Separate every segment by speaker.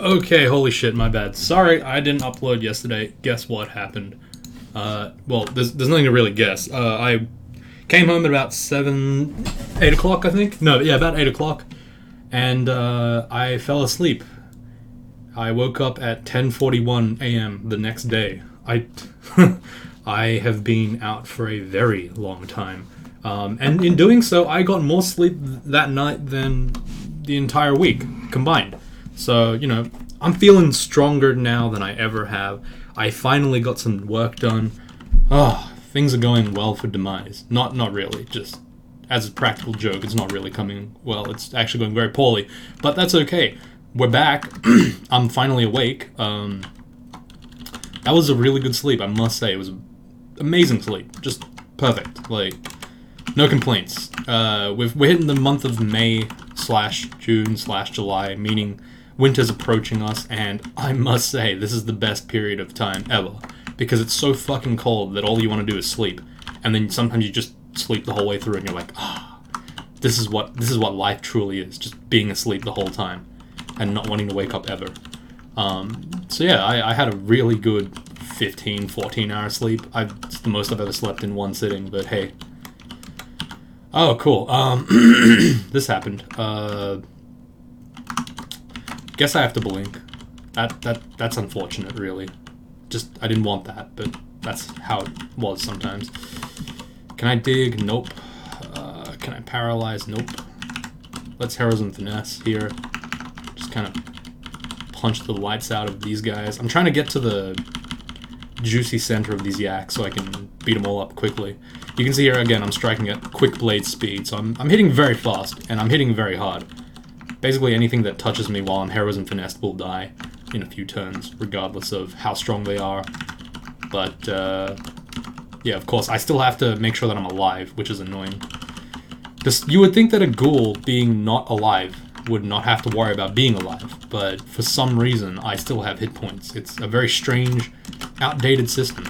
Speaker 1: Okay, holy shit, my bad. Sorry, I didn't upload yesterday. Guess what happened? Well, there's nothing to really guess. I came home at about 8 o'clock, I think. No, yeah, about 8 o'clock, and I fell asleep. I woke up at 10:41 a.m. the next day. I have been out for a very long time, and in doing so, I got more sleep that night than the entire week combined. So, I'm feeling stronger now than I ever have. I finally got some work done. Oh, things are going well for Demise. Not really, just as a practical joke, it's not really coming well. It's actually going very poorly, but that's okay. We're back. I'm finally awake. That was a really good sleep, I must say. It was amazing sleep. Just perfect. Like, no complaints. We're hitting the month of May/June/July, meaning winter's approaching us, and I must say, this is the best period of time ever, because it's so fucking cold that all you want to do is sleep, and then sometimes you just sleep the whole way through, and you're like, this is what life truly is, just being asleep the whole time, and not wanting to wake up ever. So yeah, I had a really good 14 hour sleep. It's the most I've ever slept in one sitting, but hey. Oh, cool. This happened. Guess I have to blink. That's unfortunate, really. Just, I didn't want that, but that's how it was sometimes. Can I dig? Nope. Can I paralyze? Nope. Let's Heroism Finesse here. Just kind of punch the lights out of these guys. I'm trying to get to the juicy center of these yaks so I can beat them all up quickly. You can see here, again, I'm striking at quick blade speed, so I'm hitting very fast, and I'm hitting very hard. Basically, anything that touches me while I'm Heroism Finessed will die in a few turns, regardless of how strong they are. But, yeah, of course, I still have to make sure that I'm alive, which is annoying. You would think that a ghoul being not alive would not have to worry about being alive, but for some reason, I still have hit points. It's a very strange, outdated system.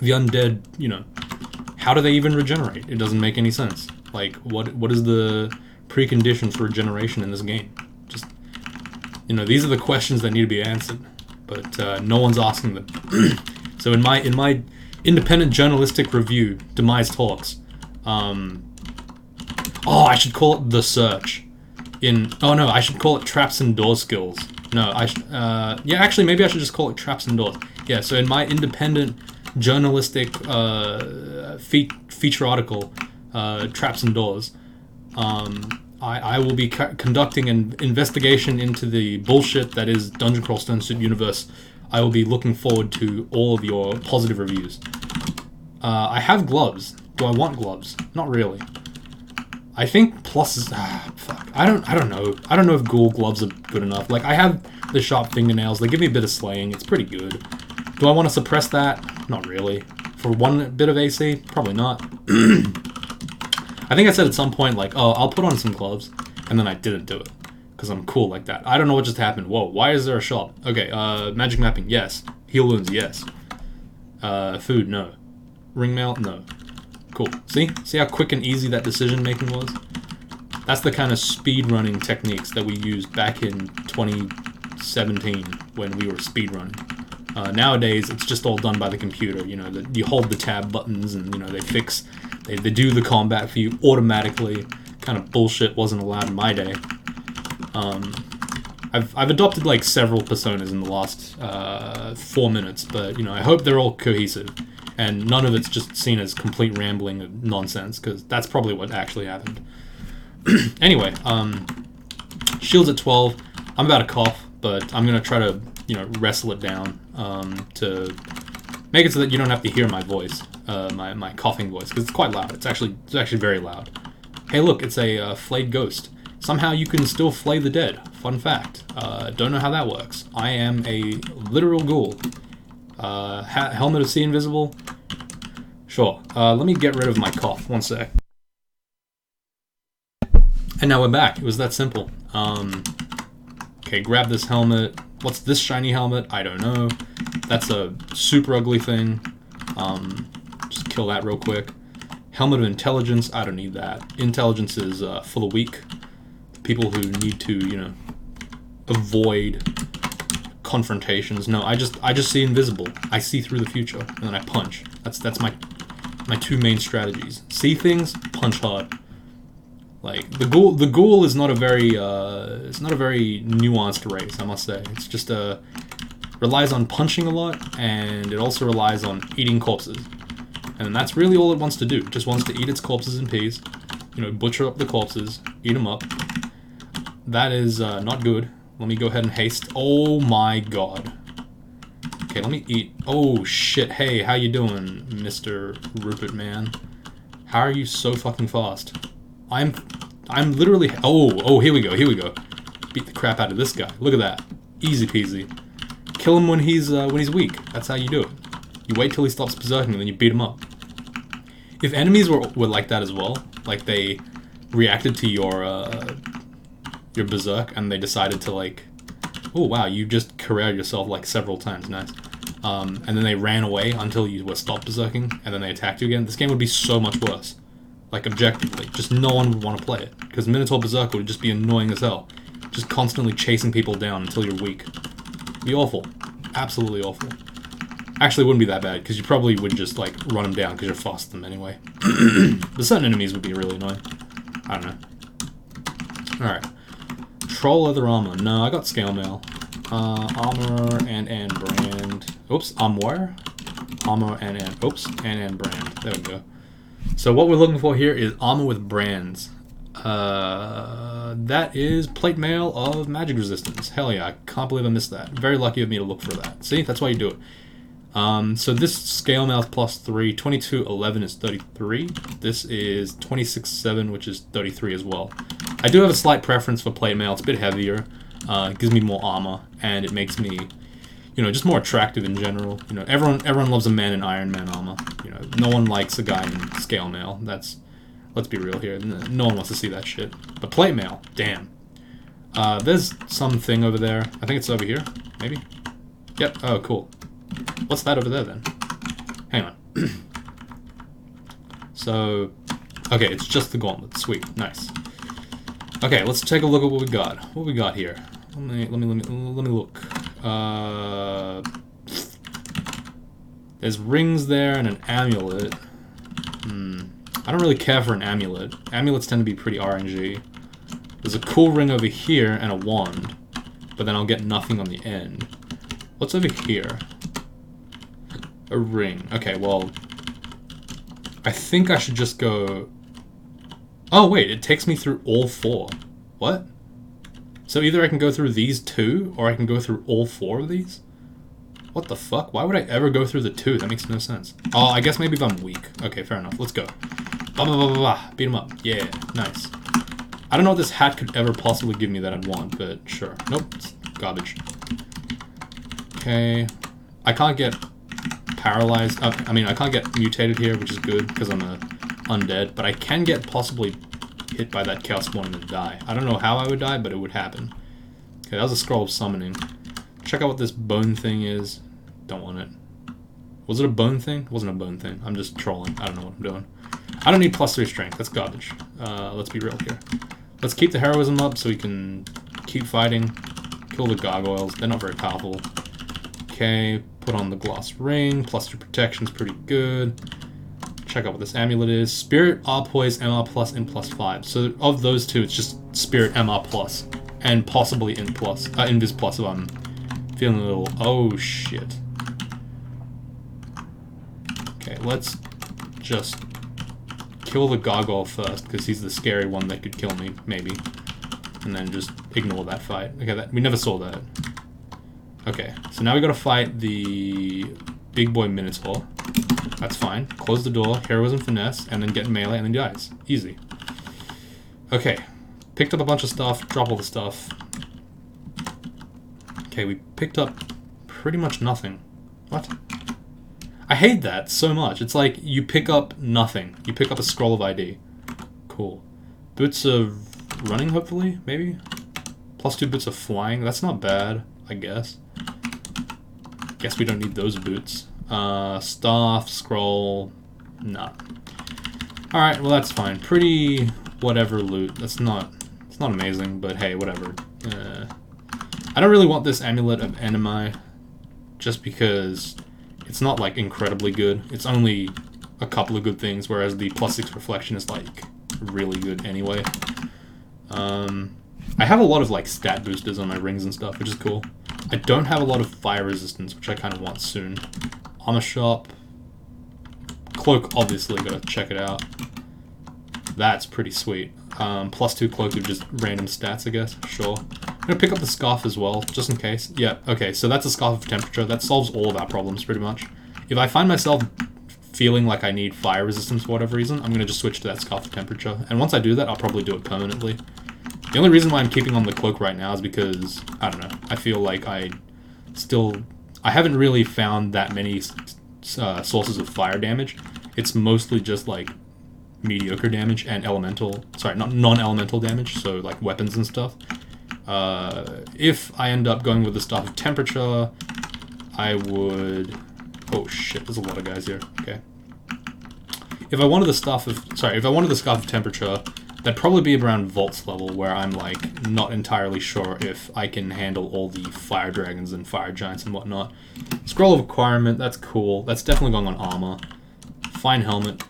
Speaker 1: The undead, how do they even regenerate? It doesn't make any sense. Like, what is the precondition for regeneration in this game? Just, these are the questions that need to be answered, but no one's asking them. So in my independent journalistic review, Demise Talks, I should call it The Search. I should call it Traps and Door Skills. No, actually, maybe I should just call it Traps and Doors. Yeah, so in my independent journalistic feature article, Traps and Doors, I will be conducting an investigation into the bullshit that is Dungeon Crawl Stone Suit Universe. I will be looking forward to all of your positive reviews. I have gloves. Do I want gloves? Not really. I think pluses. Fuck. I don't know. I don't know if ghoul gloves are good enough. Like, I have the sharp fingernails. They give me a bit of slaying. It's pretty good. Do I want to suppress that? Not really. For one bit of AC? Probably not. I think I said at some point, like, I'll put on some gloves, and then I didn't do it, because I'm cool like that. I don't know what just happened. Whoa, why is there a shop? Okay, magic mapping, yes. Heal wounds, yes. Food, no. Ring mail, no. Cool. See how quick and easy that decision making was? That's the kind of speed running techniques that we used back in 2017 when we were speed running. Nowadays, it's just all done by the computer. You hold the tab buttons, and they do the combat for you automatically. Kind of bullshit wasn't allowed in my day. I've adopted like several personas in the last 4 minutes, but I hope they're all cohesive, and none of it's just seen as complete rambling of nonsense, because that's probably what actually happened. Anyway, shields at 12. I'm about to cough, but I'm gonna try to wrestle it down to make it so that you don't have to hear my voice, my coughing voice, because it's quite loud. It's actually very loud. Hey, look, it's a flayed ghost. Somehow you can still flay the dead. Fun fact. Don't know how that works. I am a literal ghoul. Helmet of See Invisible. Sure. Let me get rid of my cough. One sec. And now we're back. It was that simple. Okay, grab this helmet. What's this shiny helmet? I don't know. That's a super ugly thing. Just kill that real quick. Helmet of Intelligence. I don't need that. Intelligence is for the weak. People who need to, avoid confrontations. No, I just see invisible. I see through the future, and then I punch. That's my two main strategies. See things, punch hard. Like the ghoul is not a very it's not a very nuanced race, I must say. It's just relies on punching a lot, and it also relies on eating corpses. And that's really all it wants to do. It just wants to eat its corpses in peace. You know, butcher up the corpses, eat them up. That is not good. Let me go ahead and haste. Oh my god. Okay, let me eat. Oh shit. Hey, how you doing, Mr. Rupert man? How are you so fucking fast? I'm literally. Oh, here we go. Beat the crap out of this guy. Look at that. Easy peasy. Kill him when he's weak. That's how you do it. You wait till he stops berserking and then you beat him up. If enemies were like that as well, like they reacted to your berserk and they decided to like, oh wow, you just careered yourself like several times, nice. And then they ran away until you were stopped berserking and then they attacked you again, this game would be so much worse. Like objectively, just no one would want to play it. Because Minotaur Berserker would just be annoying as hell. Just constantly chasing people down until you're weak. It'd be awful. Absolutely awful. Actually, it wouldn't be that bad, because you probably would just, like, run them down, because you're faster than them anyway. But certain enemies would be really annoying. I don't know. Alright. Troll leather armor. No, I got scale mail. Armor and brand. Oops, armor. Armor and oops, and brand. There we go. So what we're looking for here is armor with brands. That is plate mail of magic resistance. Hell yeah, I can't believe I missed that. Very lucky of me to look for that. See, that's why you do it. So this scale mail is +3, 2211 is 33. This is 26.7, which is 33 as well. I do have a slight preference for plate mail. It's a bit heavier, it gives me more armor, and it makes me, you know, just more attractive in general. You know, everyone loves a man in Iron Man armor. You know, no one likes a guy in scale mail. That's, let's be real here. No one wants to see that shit. But plate mail, damn. There's something over there. I think it's over here, maybe. Yep. Oh, cool. What's that over there then? Hang on. So, okay, it's just the gauntlet. Sweet, nice. Okay, let's take a look at what we got. What we got here? Let me look. There's rings there and an amulet. I don't really care for an amulet. Amulets tend to be pretty RNG. There's a cool ring over here and a wand, but then I'll get nothing on the end. What's over here? A ring. Okay, well, I think I should just go... Oh, wait, it takes me through all 4. What? So either I can go through these 2, or I can go through all 4 of these? What the fuck? Why would I ever go through the 2? That makes no sense. Oh, I guess maybe if I'm weak. Okay, fair enough. Let's go. Blah, blah, blah, blah, blah. Beat him up. Yeah, nice. I don't know what this hat could ever possibly give me that I'd want, but sure. Nope, it's garbage. Okay. I can't get paralyzed. I mean, I can't get mutated here, which is good, because I'm a undead, but I can get possibly hit by that Chaos Spawn and then die. I don't know how I would die, but it would happen. Okay, that was a scroll of summoning. Check out what this bone thing is. Don't want it. Was it a bone thing? It wasn't a bone thing. I'm just trolling. I don't know what I'm doing. I don't need +3 strength. That's garbage. Let's be real here. Let's keep the heroism up so we can keep fighting. Kill the gargoyles. They're not very powerful. Okay, put on the gloss ring. +3 protection's pretty good. Check out what this amulet is. Spirit, R poise, MR plus, and +5. So of those two, it's just Spirit, MR plus, and possibly Invis plus if I'm feeling a little. Oh shit. Okay, let's just kill the gargoyle first because he's the scary one that could kill me, maybe, and then just ignore that fight. Okay, we never saw that. Okay, so now we gotta fight the big boy Minotaur. That's fine. Close the door, heroism finesse, and then get melee, and then dies. Easy. Okay, picked up a bunch of stuff, drop all the stuff. Okay, we picked up pretty much nothing. What? I hate that so much. It's like you pick up nothing. You pick up a scroll of ID. Cool. Boots of running, hopefully, maybe? +2 boots of flying. That's not bad, I guess. Guess we don't need those boots. Staff, scroll, nah. Alright, well that's fine. Pretty whatever loot. It's not amazing, but hey, whatever. I don't really want this Amulet of Enemy, just because it's not like incredibly good. It's only a couple of good things, whereas the +6 reflection is like really good anyway. I have a lot of like stat boosters on my rings and stuff, which is cool. I don't have a lot of fire resistance, which I kind of want soon. Armor shop. Cloak, obviously, gotta check it out. That's pretty sweet. +2 cloak with just random stats, I guess. Sure. I'm gonna pick up the scarf as well, just in case. Yeah, okay, so that's a scarf of temperature. That solves all of our problems, pretty much. If I find myself feeling like I need fire resistance for whatever reason, I'm gonna just switch to that scarf of temperature. And once I do that, I'll probably do it permanently. The only reason why I'm keeping on the cloak right now is because, I don't know, I feel like I haven't really found that many sources of fire damage. It's mostly just like mediocre damage and non-elemental damage, so like weapons and stuff. If I end up going with the Staff of Temperature, I would... Oh shit, there's a lot of guys here. Okay. If I wanted the Scarf of Temperature, that'd probably be around Vault's level, where I'm like not entirely sure if I can handle all the fire dragons and fire giants and whatnot. Scroll of Acquirement, that's cool. That's definitely going on armor. Fine helmet,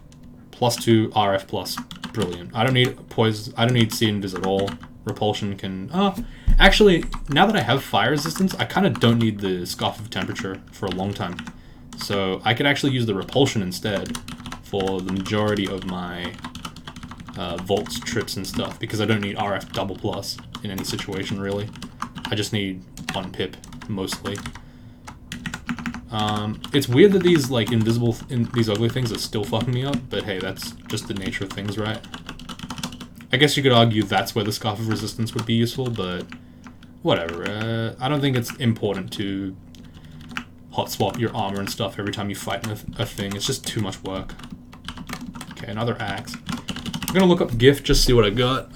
Speaker 1: +2 RF plus, brilliant. I don't need poison. I don't need Seed Invis at all. Repulsion can. Actually, now that I have fire resistance, I kind of don't need the Scarf of Temperature for a long time. So I could actually use the repulsion instead for the majority of my Vaults, trips, and stuff, because I don't need RF double plus in any situation, really. I just need 1 pip, mostly. It's weird that these, like, these ugly things are still fucking me up, but hey, that's just the nature of things, right? I guess you could argue that's where the Scarf of Resistance would be useful, but whatever. I don't think it's important to hot swap your armor and stuff every time you fight a thing. It's just too much work. Okay, another axe. I'm gonna look up gift, just see what I got.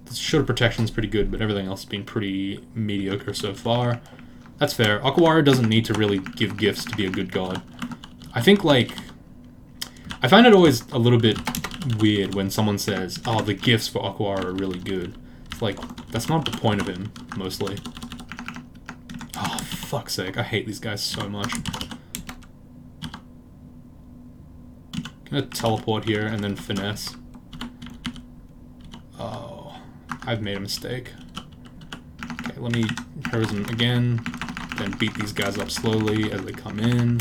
Speaker 1: The Shield of Protection's pretty good, but everything else has been pretty mediocre so far. That's fair. Aquawara doesn't need to really give gifts to be a good god. I think, like... I find it always a little bit weird when someone says, oh, the gifts for Aquawara are really good. It's like, that's not the point of him, mostly. Oh, fuck's sake. I hate these guys so much. Gonna teleport here and then finesse. Oh, I've made a mistake. Okay, let me Heroism again, then beat these guys up slowly as they come in.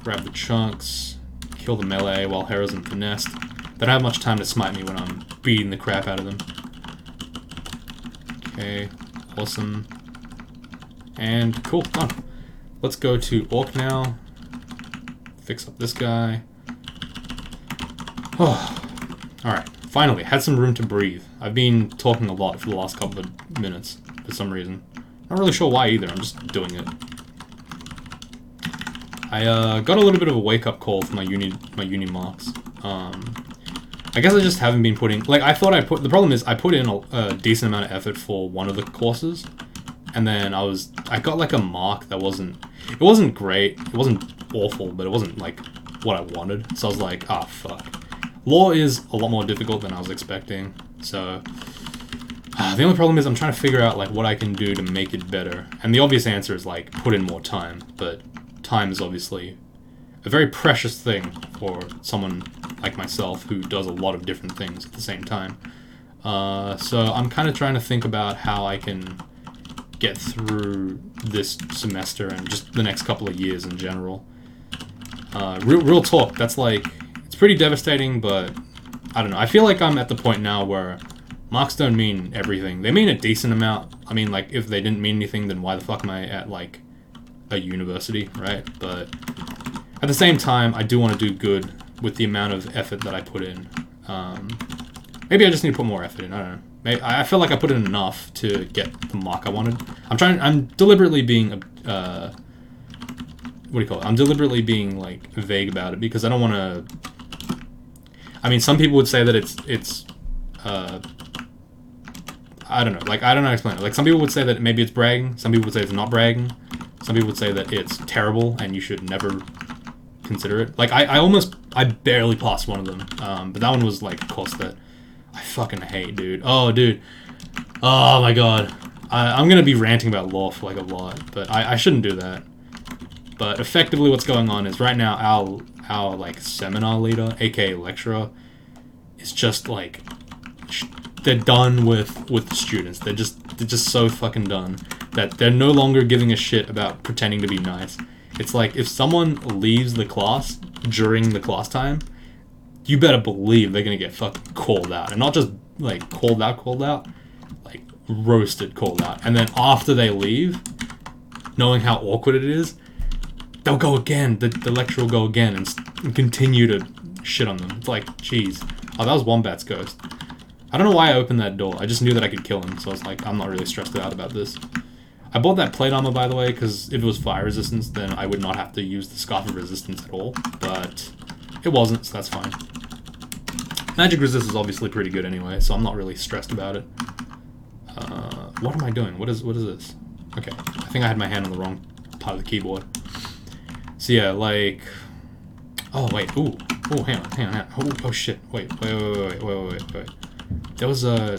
Speaker 1: Grab the chunks, kill the melee while Heroism finessed. They don't have much time to smite me when I'm beating the crap out of them. Okay, awesome. And cool, done. Let's go to Orc now. Fix up this guy. Oh, alright. Finally, had some room to breathe. I've been talking a lot for the last couple of minutes, for some reason. Not really sure why either, I'm just doing it. I got a little bit of a wake-up call for my uni marks. I guess I just haven't been putting... Like, the problem is, I put in a decent amount of effort for one of the courses, and then I got like a mark that wasn't... It wasn't great, it wasn't awful, but it wasn't like what I wanted. So I was like, ah, fuck. Law is a lot more difficult than I was expecting, so... the only problem is I'm trying to figure out like what I can do to make it better. And the obvious answer is like, put in more time, but time is obviously a very precious thing for someone like myself who does a lot of different things at the same time. So I'm kind of trying to think about how I can get through this semester and just the next couple of years in general. Real talk, that's like... It's pretty devastating, but I don't know. I feel like I'm at the point now where marks don't mean everything. They mean a decent amount. I mean, like, if they didn't mean anything, then why the fuck am I at, like, a university, right? But at the same time, I do want to do good with the amount of effort that I put in. Maybe I just need to put more effort in. I don't know. I feel like I put in enough to get the mark I wanted. I'm deliberately being, what do you call it? I'm deliberately being, like, vague about it because I don't want to... I mean, some people would say that it's I don't know. Like, I don't know how to explain it. Like, some people would say that maybe it's bragging. Some people would say it's not bragging. Some people would say that it's terrible and you should never consider it. Like, I barely passed one of them. But that one was, like, a course that I fucking hate, dude. Oh, dude. Oh, my God. I'm gonna be ranting about lore for like a lot, but I shouldn't do that. But effectively what's going on is right now our like seminar leader, aka lecturer, is just like they're done with the students. They're just so fucking done that they're no longer giving a shit about pretending to be nice. It's like if someone leaves the class during the class time, you better believe they're gonna get fucking called out, and not just like called out, like roasted called out. And then after they leave, knowing how awkward it is, they'll go again. The lecturer will go again and continue to shit on them. It's like, jeez. Oh, that was Wombat's ghost. I don't know why I opened that door. I just knew that I could kill him, so I was like, I'm not really stressed out about this. I bought that plate armor, by the way, because if it was fire resistance, then I would not have to use the Scarf of Resistance at all. But it wasn't, so that's fine. Magic resist is obviously pretty good anyway, so I'm not really stressed about it. What am I doing? What is this? Okay, I think I had my hand on the wrong part of the keyboard. So yeah, like... Oh, wait, ooh. Oh, hang on. Oh, shit. Wait. There was a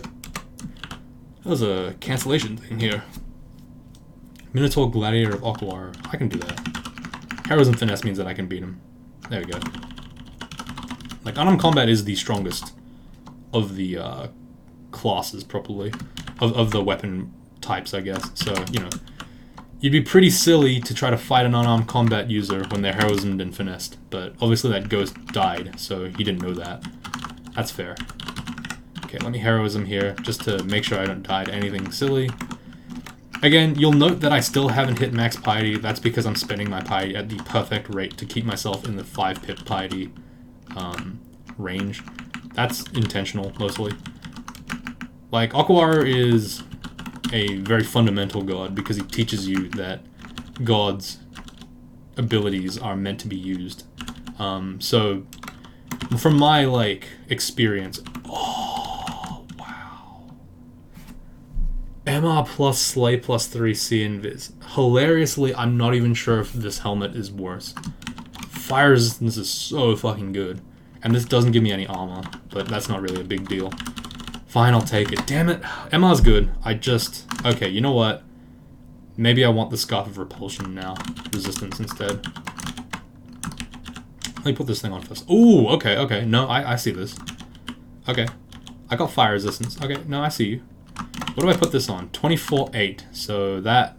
Speaker 1: cancellation thing here. Minotaur Gladiator of Aquar. I can do that. Heroism Finesse means that I can beat him. There we go. Like, unarmed combat is the strongest of the classes, probably. Of the weapon types, I guess. So, you know, you'd be pretty silly to try to fight an unarmed combat user when they're heroismed and finessed. But obviously that ghost died, so he didn't know that. That's fair. Okay, let me heroism here, just to make sure I don't die to anything silly. Again, you'll note that I still haven't hit max piety. That's because I'm spending my piety at the perfect rate to keep myself in the 5 pip piety range. That's intentional, mostly. Like, Aquar is a very fundamental god because he teaches you that gods' abilities are meant to be used. So, from my, like, experience... Oh, wow. MR plus Slay plus 3C Invis. Hilariously, I'm not even sure if this helmet is worse. Fire resistance is so fucking good. And this doesn't give me any armor, but that's not really a big deal. Fine, I'll take it. Damn it. MR's good. Okay, you know what? Maybe I want the Scarf of Repulsion now. Resistance instead. Let me put this thing on first. Ooh, okay. No, I see this. Okay. I got fire resistance. Okay, no, I see you. What do I put this on? 24-8. So that...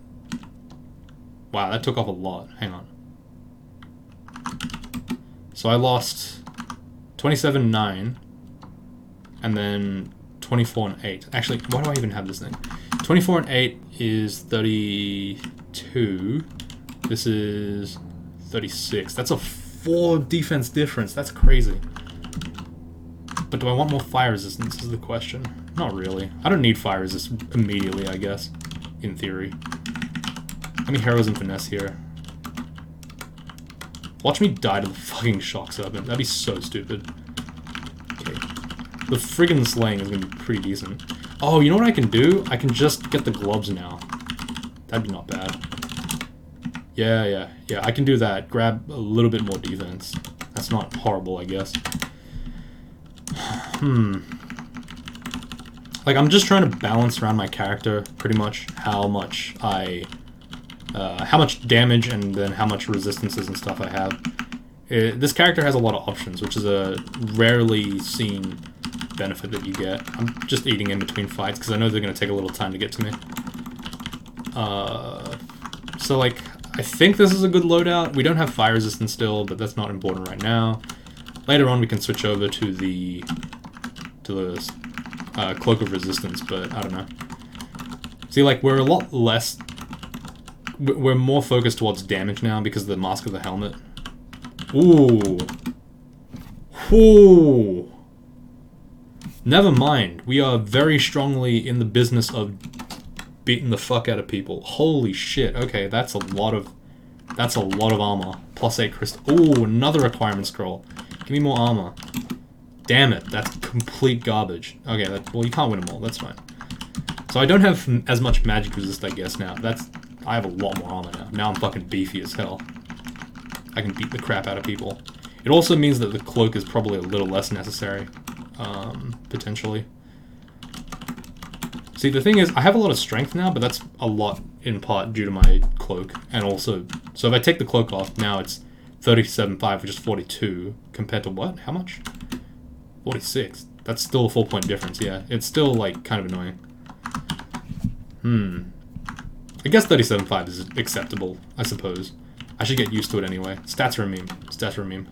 Speaker 1: Wow, that took off a lot. Hang on. So I lost 27-9. And then 24 and 8. Actually, why do I even have this thing? 24 and 8 is 32. This is 36. That's a 4 defense difference. That's crazy. But do I want more fire resistance is the question. Not really. I don't need fire resist immediately, I guess. In theory. Let me heroism finesse here. Watch me die to the fucking shock serpent. That'd be so stupid. The friggin' slaying is gonna be pretty decent. Oh, you know what I can do? I can just get the gloves now. That'd be not bad. Yeah, I can do that. Grab a little bit more defense. That's not horrible, I guess. Like, I'm just trying to balance around my character, pretty much, how much damage and then how much resistances and stuff I have. This character has a lot of options, which is a rarely seen benefit that you get. I'm just eating in between fights because I know they're going to take a little time to get to me. So, like, I think this is a good loadout. We don't have fire resistance still, but that's not important right now. Later on, we can switch over to the Cloak of Resistance, but I don't know. See, like, we're a lot less... We're more focused towards damage now because of the Mask of the Helmet. Ooh. Ooh. Never mind. We are very strongly in the business of beating the fuck out of people. Holy shit. Okay, that's a lot of armor. Plus 8 crystal. Ooh, another requirement scroll. Give me more armor. Damn it, that's complete garbage. Okay, well, you can't win them all. That's fine. So I don't have as much magic resist, I guess, now. I have a lot more armor now. Now I'm fucking beefy as hell. I can beat the crap out of people. It also means that the cloak is probably a little less necessary. Potentially. See, the thing is, I have a lot of strength now, but that's a lot in part due to my cloak. And also, so if I take the cloak off, now it's 37.5, which is 42, compared to what? How much? 46. That's still a 4-point difference, yeah. It's still, like, kind of annoying. I guess 37.5 is acceptable, I suppose. I should get used to it anyway. Stats are a meme. Stats are a meme.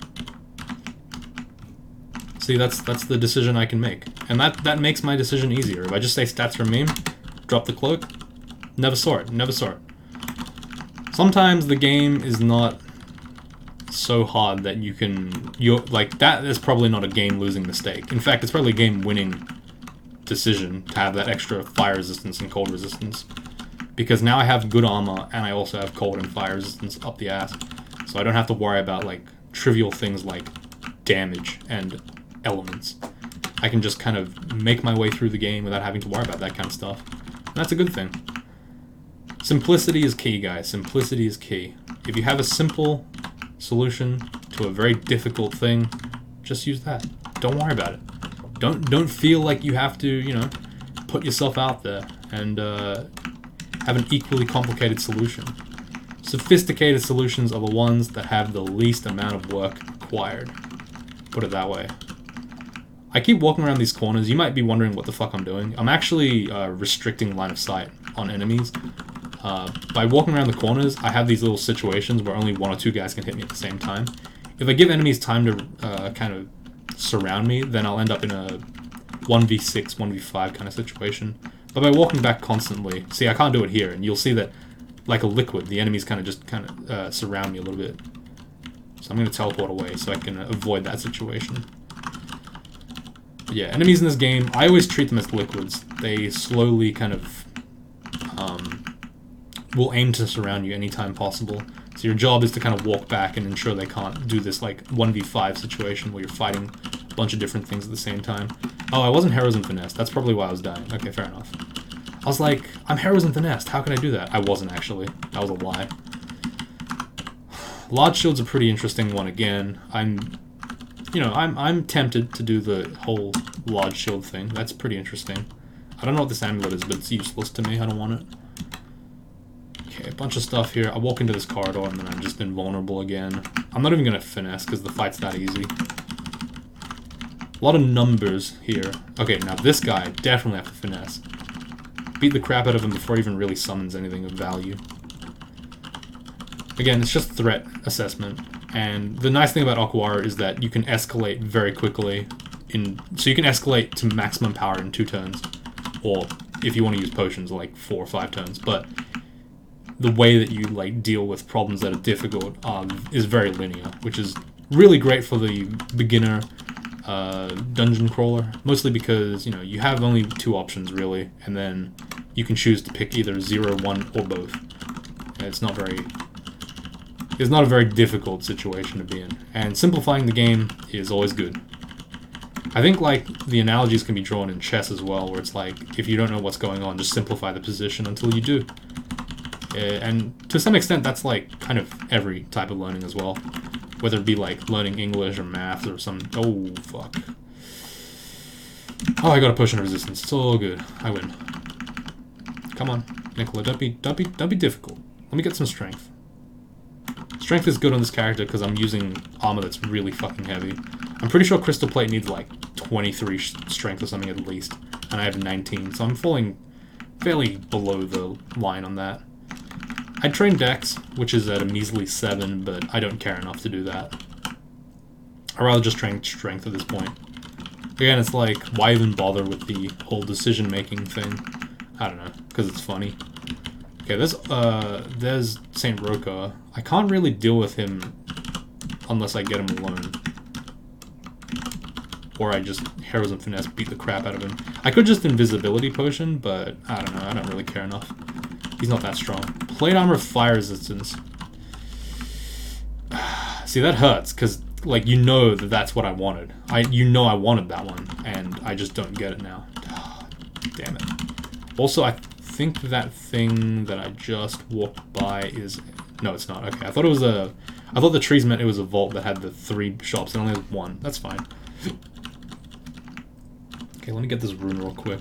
Speaker 1: See, that's the decision I can make. And that makes my decision easier. If I just say stats are a meme, drop the cloak, never saw it. Never saw it. Sometimes the game is not so hard that you're like, that is probably not a game-losing mistake. In fact, it's probably a game-winning decision to have that extra fire resistance and cold resistance. Because now I have good armor, and I also have cold and fire resistance up the ass. So I don't have to worry about, like, trivial things like damage and elements. I can just kind of make my way through the game without having to worry about that kind of stuff. And that's a good thing. Simplicity is key, guys. Simplicity is key. If you have a simple solution to a very difficult thing, just use that. Don't worry about it. Don't feel like you have to, you know, put yourself out there and have an equally complicated solution. Sophisticated solutions are the ones that have the least amount of work required. Put it that way. I keep walking around these corners. You might be wondering what the fuck I'm doing. I'm actually restricting line of sight on enemies. By walking around the corners, I have these little situations where only 1 or 2 guys can hit me at the same time. If I give enemies time to kind of surround me, then I'll end up in a 1v6, 1v5 kind of situation. But by walking back constantly, see, I can't do it here, and you'll see that, like a liquid, the enemies kind of surround me a little bit. So I'm going to teleport away so I can avoid that situation. But yeah, enemies in this game, I always treat them as liquids. They slowly kind of will aim to surround you anytime possible. So your job is to kind of walk back and ensure they can't do this like 1v5 situation where you're fighting a bunch of different things at the same time. Oh, I wasn't Heroes and Finesse. That's probably why I was dying. Okay, fair enough. I was like, I'm Heroes and Finesse. How can I do that? I wasn't actually. That was a lie. Large Shield's a pretty interesting one again. I'm tempted to do the whole Large Shield thing. That's pretty interesting. I don't know what this amulet is, but it's useless to me. I don't want it. Okay, a bunch of stuff here. I walk into this corridor and then I'm just invulnerable again. I'm not even going to finesse because the fight's that easy. A lot of numbers here. Okay, now this guy, definitely have to finesse. Beat the crap out of him before he even really summons anything of value. Again, it's just threat assessment. And the nice thing about Aquara is that you can escalate very quickly. So you can escalate to maximum power in 2 turns. Or if you want to use potions, like 4 or 5 turns. But the way that you like deal with problems that are difficult is very linear, which is really great for the beginner dungeon crawler. Mostly because, you know, you have only 2 options really, and then you can choose to pick either 0, 1, or both. And it's not a very difficult situation to be in. And simplifying the game is always good. I think, like, the analogies can be drawn in chess as well, where it's like, if you don't know what's going on, just simplify the position until you do. And to some extent, that's, like, kind of every type of learning as well. Whether it be, like, learning English or math or some... Oh, fuck. Oh, I got a potion of resistance. It's all good. I win. Come on, Nicola, don't be difficult. Let me get some strength. Strength is good on this character because I'm using armor that's really fucking heavy. I'm pretty sure Crystal Plate needs like 23 strength or something at least, and I have 19, so I'm falling fairly below the line on that. I'd train Dex, which is at a measly 7, but I don't care enough to do that. I'd rather just train strength at this point. Again, it's like, why even bother with the whole decision-making thing? I don't know, because it's funny. Okay, there's Saint Roka. I can't really deal with him unless I get him alone. Or I just Heroes and Finesse beat the crap out of him. I could just Invisibility Potion, but I don't know, I don't really care enough. He's not that strong. Plate Armor Fire Resistance. See, that hurts, because, like, you know that that's what I wanted. You know I wanted that one, and I just don't get it now. Damn it. Also, I think that thing that I just walked by is... No, it's not. Okay, I thought the trees meant it was a vault that had the 3 shops and only has 1. That's fine. Okay, let me get this rune real quick.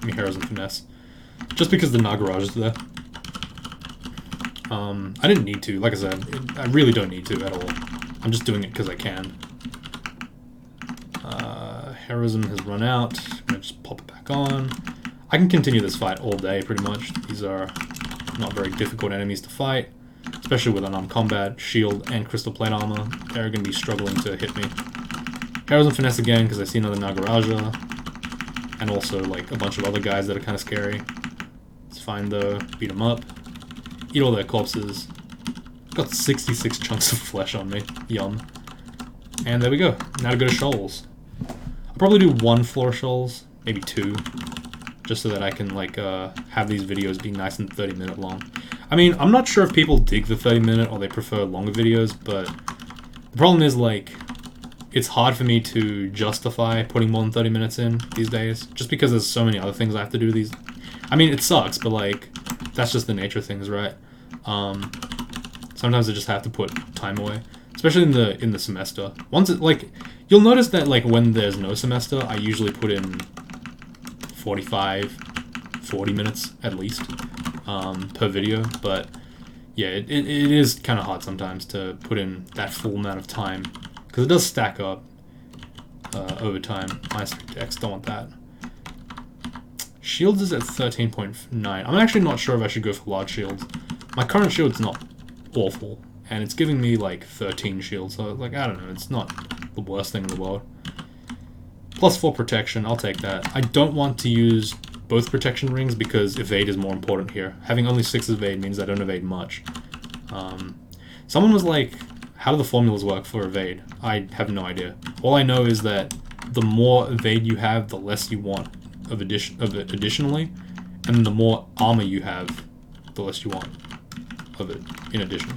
Speaker 1: me Heroism Finesse. Just because the Nagaraj is there. I didn't need to, like I said, I really don't need to at all. I'm just doing it because I can. Heroism has run out. I'm gonna just pop it back on. I can continue this fight all day, pretty much. These are not very difficult enemies to fight, especially with unarmed combat, shield, and crystal plate armor. They're going to be struggling to hit me. Heroism Finesse again, because I see another Nagaraja, and also like a bunch of other guys that are kind of scary. It's fine though. Beat them up. Eat all their corpses. Got 66 chunks of flesh on me. Yum. And there we go. Now to go to shoals. I'll probably do 1 floor shoals, maybe 2. Just so that I can like have these videos be nice and 30-minute long. I mean, I'm not sure if people dig the 30-minute or they prefer longer videos, but the problem is like it's hard for me to justify putting more than 30 minutes in these days, just because there's so many other things I have to do these. I mean, it sucks, but like that's just the nature of things, right? Sometimes I just have to put time away, especially in the semester. Once it like you'll notice that like when there's no semester, I usually put in 45, 40 minutes at least per video, but yeah, it is kind of hard sometimes to put in that full amount of time because it does stack up over time. -X, don't want that. Shields is at 13.9. I'm actually not sure if I should go for large shields. My current shield's not awful, and it's giving me like 13 shields, so like I don't know, it's not the worst thing in the world. +4 protection, I'll take that. I don't want to use both protection rings because evade is more important here. Having only 6 evade means I don't evade much. Someone was like, how do the formulas work for evade? I have no idea. All I know is that the more evade you have, the less you want of it additionally, and the more armor you have, the less you want of it in addition.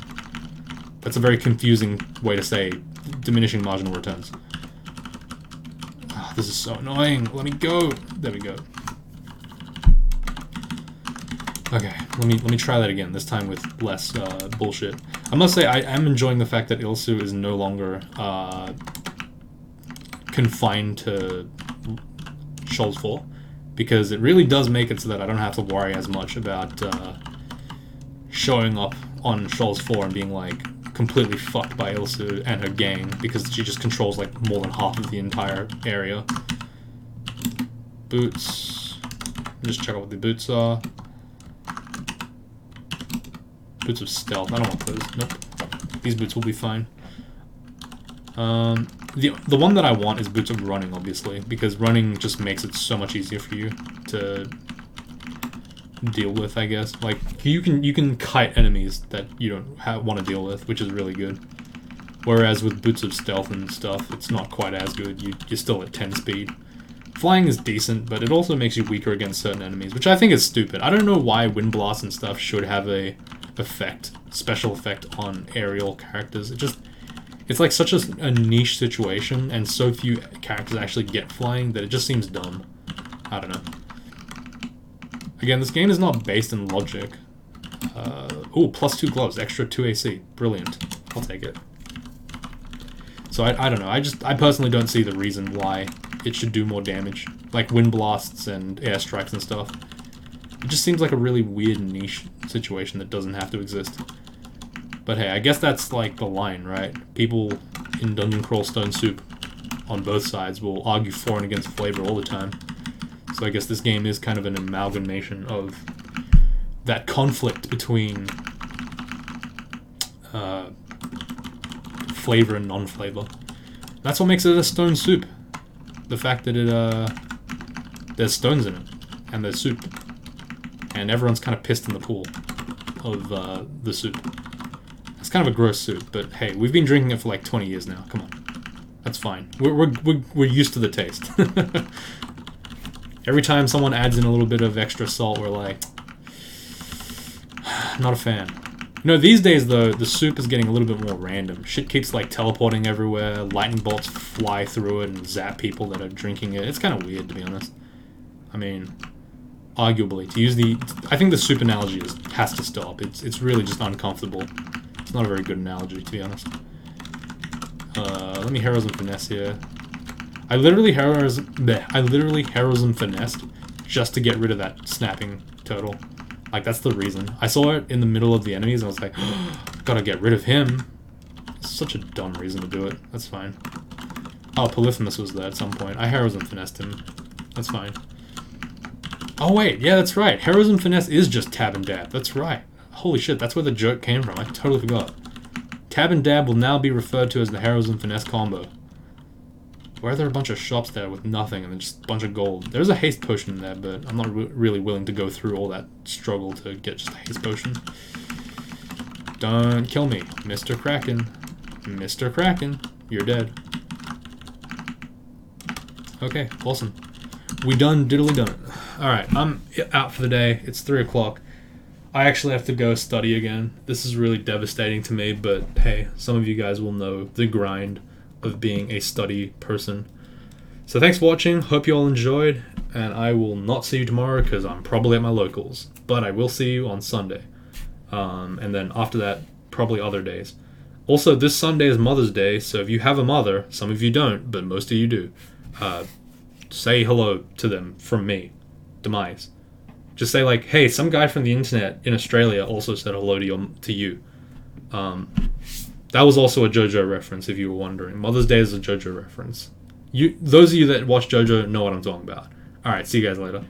Speaker 1: That's a very confusing way to say diminishing marginal returns. This is so annoying. Let me go. There we go. Okay, let me try that again. This time with less bullshit. I must say I am enjoying the fact that Ilsu is no longer confined to Shoals 4, because it really does make it so that I don't have to worry as much about showing up on Shoals 4 and being like completely fucked by Ilsu and her gang, because she just controls like more than half of the entire area. Boots. Just check out what the boots are. Boots of stealth. I don't want those. Nope. These boots will be fine. The one that I want is boots of running, obviously, because running just makes it so much easier for you to deal with, I guess. Like you can kite enemies that you don't want to deal with, which is really good. Whereas with boots of stealth and stuff, it's not quite as good. You're still at 10 speed. Flying is decent, but it also makes you weaker against certain enemies, which I think is stupid. I don't know why wind blasts and stuff should have a special effect on aerial characters. It's like such a niche situation, and so few characters actually get flying that it just seems dumb. I don't know. Again, this game is not based in logic. Ooh, +2 gloves, extra 2 AC. Brilliant. I'll take it. So I don't know. I personally don't see the reason why it should do more damage. Like wind blasts and airstrikes and stuff. It just seems like a really weird niche situation that doesn't have to exist. But hey, I guess that's like the line, right? People in Dungeon Crawl Stone Soup on both sides will argue for and against flavor all the time. So I guess this game is kind of an amalgamation of that conflict between flavor and non-flavor. That's what makes it a stone soup. The fact that there's stones in it, and there's soup. And everyone's kind of pissed in the pool of the soup. It's kind of a gross soup, but hey, we've been drinking it for like 20 years now. Come on. That's fine. We're used to the taste. Every time someone adds in a little bit of extra salt, we're like, not a fan. You know, these days, though, the soup is getting a little bit more random. Shit keeps, like, teleporting everywhere. Lightning bolts fly through it and zap people that are drinking it. It's kind of weird, to be honest. I mean, arguably, to use I think the soup analogy has to stop. It's really just uncomfortable. It's not a very good analogy, to be honest. Let me Heroism Finesse here. I literally Heroism Finessed just to get rid of that snapping turtle. Like, that's the reason. I saw it in the middle of the enemies and I was like, gotta get rid of him. It's such a dumb reason to do it. That's fine. Oh, Polyphemus was there at some point. I Heroism Finessed him. That's fine. Oh wait, yeah, that's right. Heroism Finesse is just tab and dab. That's right. Holy shit, that's where the joke came from. I totally forgot. Tab and dab will now be referred to as the Heroism Finesse combo. Why are there a bunch of shops there with nothing and then just a bunch of gold? There's a haste potion in there, but I'm not really willing to go through all that struggle to get just a haste potion. Don't kill me, Mr. Kraken. Mr. Kraken, you're dead. Okay, awesome. We done diddly done. Alright, I'm out for the day. It's 3 o'clock. I actually have to go study again. This is really devastating to me, but hey, some of you guys will know the grind of being a study person. So thanks for watching, hope you all enjoyed, and I will not see you tomorrow because I'm probably at my locals, but I will see you on Sunday. And then after that, probably other days. Also, this Sunday is Mother's Day, so if you have a mother, some of you don't, but most of you do, say hello to them from me, Demise. Just say like, hey, some guy from the internet in Australia also said hello to you. That was also a JoJo reference, if you were wondering. Mother's Day is a JoJo reference. Those of you that watch JoJo know what I'm talking about. Alright, see you guys later.